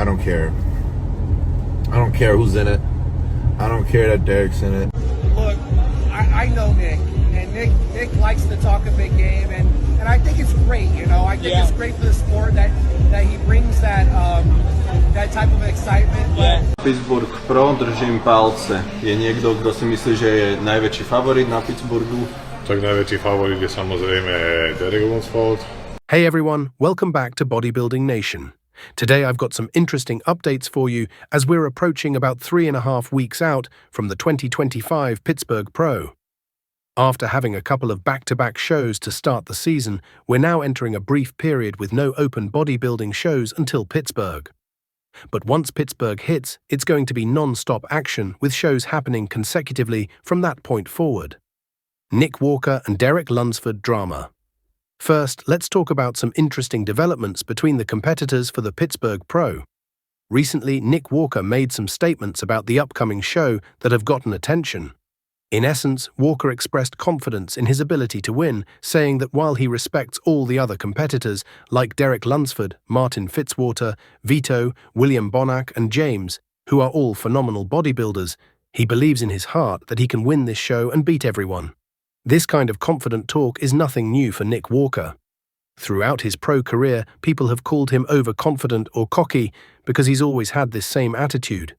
I don't care. I don't care who's in it. I don't care that Derek's in it. Look, I know Nick, and Nick likes to talk a big game, and I think it's great, you know. I think it's great for the sport that he brings that type of excitement. But... Pittsburgh Pro, držím palce. Je niekto, kto si myslí, že je najväčší favorit na Pittsburghu? Tak najväčší favorit je samozrejme Derek Lunsford. Hey everyone, welcome back to Bodybuilding Nation. Today I've got some interesting updates for you as we're approaching about 3.5 weeks out from the 2025 Pittsburgh Pro. After having a couple of back-to-back shows to start the season, we're now entering a brief period with no open bodybuilding shows until Pittsburgh. But once Pittsburgh hits, it's going to be non-stop action with shows happening consecutively from that point forward. Nick Walker and Derek Lunsford drama. First, let's talk about some interesting developments between the competitors for the Pittsburgh Pro. Recently, Nick Walker made some statements about the upcoming show that have gotten attention. In essence, Walker expressed confidence in his ability to win, saying that while he respects all the other competitors, like Derek Lunsford, Martin Fitzwater, Vito, William Bonac, and James, who are all phenomenal bodybuilders, he believes in his heart that he can win this show and beat everyone. This kind of confident talk is nothing new for Nick Walker. Throughout his pro career, people have called him overconfident or cocky because he's always had this same attitude.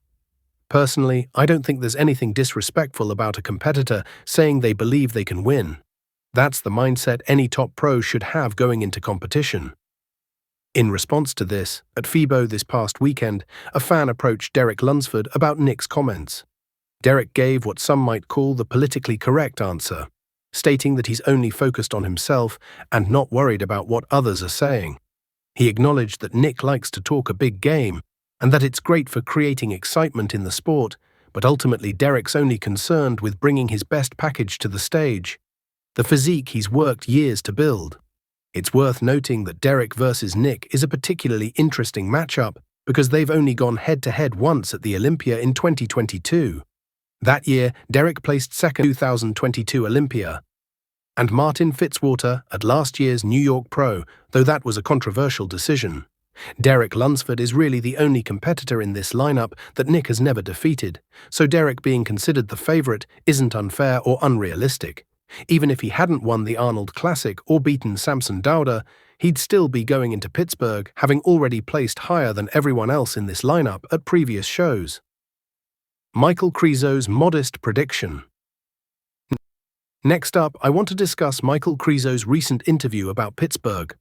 Personally, I don't think there's anything disrespectful about a competitor saying they believe they can win. That's the mindset any top pro should have going into competition. In response to this, at FIBO this past weekend, a fan approached Derek Lunsford about Nick's comments. Derek gave what some might call the politically correct answer, stating that he's only focused on himself and not worried about what others are saying. He acknowledged that Nick likes to talk a big game and that it's great for creating excitement in the sport, but ultimately Derek's only concerned with bringing his best package to the stage, the physique he's worked years to build. It's worth noting that Derek versus Nick is a particularly interesting matchup because they've only gone head-to-head once at the Olympia in 2022. That year, Derek placed second 2022 Olympia, and Martin Fitzwater at last year's New York Pro, though that was a controversial decision. Derek Lunsford is really the only competitor in this lineup that Nick has never defeated, so Derek being considered the favorite isn't unfair or unrealistic. Even if he hadn't won the Arnold Classic or beaten Samson Dauda, he'd still be going into Pittsburgh having already placed higher than everyone else in this lineup at previous shows. Michael Krizo's modest prediction. Next up, I want to discuss Michael Krizo's recent interview about Pittsburgh.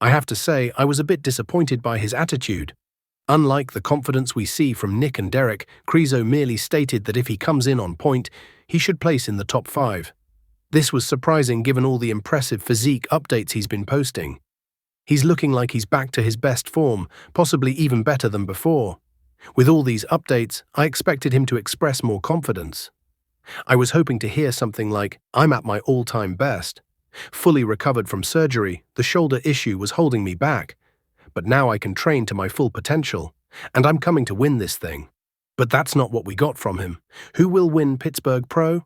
I have to say, I was a bit disappointed by his attitude. Unlike the confidence we see from Nick and Derek, Krizo merely stated that if he comes in on point, he should place in the top 5. This was surprising given all the impressive physique updates he's been posting. He's looking like he's back to his best form, possibly even better than before. With all these updates, I expected him to express more confidence. I was hoping to hear something like, "I'm at my all-time best. Fully recovered from surgery, the shoulder issue was holding me back. But now I can train to my full potential, and I'm coming to win this thing." But that's not what we got from him. Who will win Pittsburgh Pro?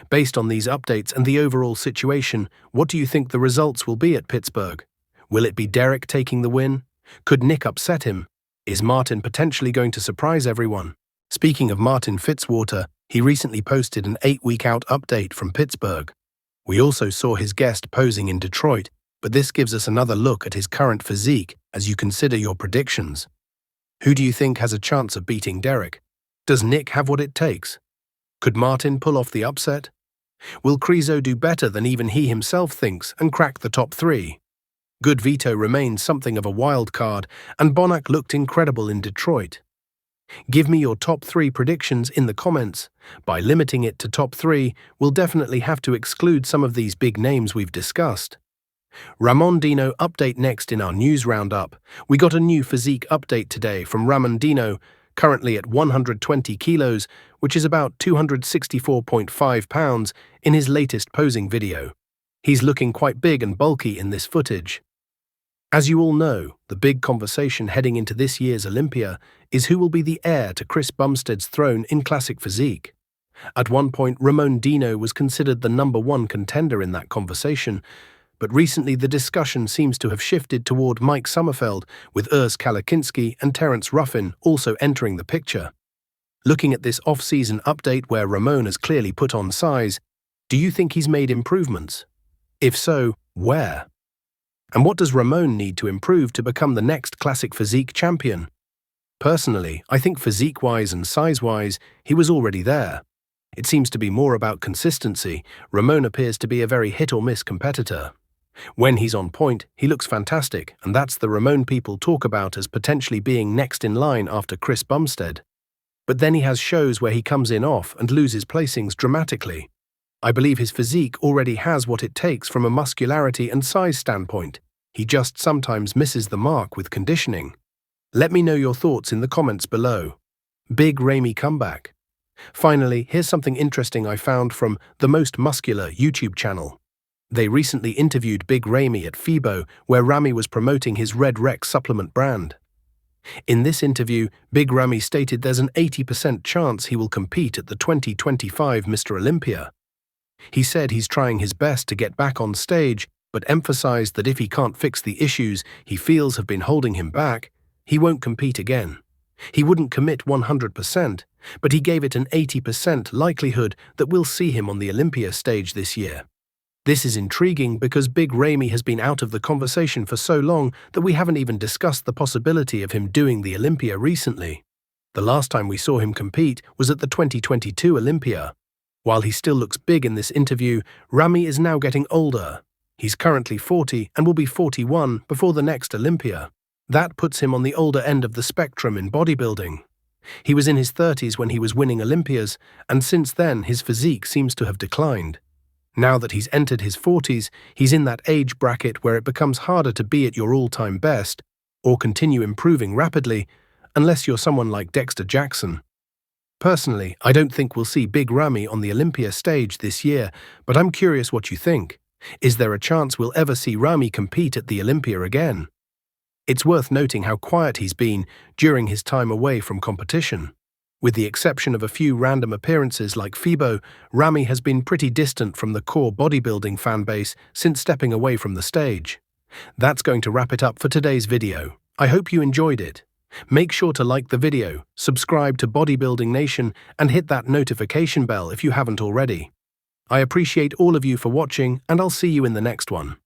Based on these updates and the overall situation, what do you think the results will be at Pittsburgh? Will it be Derek taking the win? Could Nick upset him? Is Martin potentially going to surprise everyone? Speaking of Martin Fitzwater, he recently posted an 8-week-out update from Pittsburgh. We also saw his guest posing in Detroit, but this gives us another look at his current physique as you consider your predictions. Who do you think has a chance of beating Derek? Does Nick have what it takes? Could Martin pull off the upset? Will Krizo do better than even he himself thinks and crack the top 3? Good Vito remains something of a wild card, and Bonac looked incredible in Detroit. Give me your top 3 predictions in the comments. By limiting it to top 3, we'll definitely have to exclude some of these big names we've discussed. Ramon Dino update next in our news roundup. We got a new physique update today from Ramon Dino, currently at 120 kilos, which is about 264.5 pounds, in his latest posing video. He's looking quite big and bulky in this footage. As you all know, the big conversation heading into this year's Olympia is who will be the heir to Chris Bumstead's throne in Classic Physique. At one point, Ramon Dino was considered the #1 contender in that conversation, but recently the discussion seems to have shifted toward Mike Sommerfeld, with Urs Kalakinski and Terence Ruffin also entering the picture. Looking at this off-season update where Ramon has clearly put on size, do you think he's made improvements? If so, where? And what does Ramon need to improve to become the next Classic Physique champion? Personally, I think physique-wise and size-wise, he was already there. It seems to be more about consistency. Ramon appears to be a very hit-or-miss competitor. When he's on point, he looks fantastic, and that's the Ramon people talk about as potentially being next in line after Chris Bumstead. But then he has shows where he comes in off and loses placings dramatically. I believe his physique already has what it takes from a muscularity and size standpoint. He just sometimes misses the mark with conditioning. Let me know your thoughts in the comments below. Big Ramy comeback. Finally, here's something interesting I found from the Most Muscular YouTube channel. They recently interviewed Big Ramy at FIBO, where Ramy was promoting his Red Rex supplement brand. In this interview, Big Ramy stated there's an 80% chance he will compete at the 2025 Mr. Olympia. He said he's trying his best to get back on stage, but emphasized that if he can't fix the issues he feels have been holding him back, he won't compete again. He wouldn't commit 100%, but he gave it an 80% likelihood that we'll see him on the Olympia stage this year. This is intriguing because Big Ramy has been out of the conversation for so long that we haven't even discussed the possibility of him doing the Olympia recently. The last time we saw him compete was at the 2022 Olympia. While he still looks big in this interview, Ramy is now getting older. He's currently 40 and will be 41 before the next Olympia. That puts him on the older end of the spectrum in bodybuilding. He was in his 30s when he was winning Olympias, and since then his physique seems to have declined. Now that he's entered his 40s, he's in that age bracket where it becomes harder to be at your all-time best or continue improving rapidly, unless you're someone like Dexter Jackson. Personally, I don't think we'll see Big Ramy on the Olympia stage this year, but I'm curious what you think. Is there a chance we'll ever see Ramy compete at the Olympia again? It's worth noting how quiet he's been during his time away from competition. With the exception of a few random appearances like FIBO, Ramy has been pretty distant from the core bodybuilding fanbase since stepping away from the stage. That's going to wrap it up for today's video. I hope you enjoyed it. Make sure to like the video, subscribe to Bodybuilding Nation, and hit that notification bell if you haven't already. I appreciate all of you for watching, and I'll see you in the next one.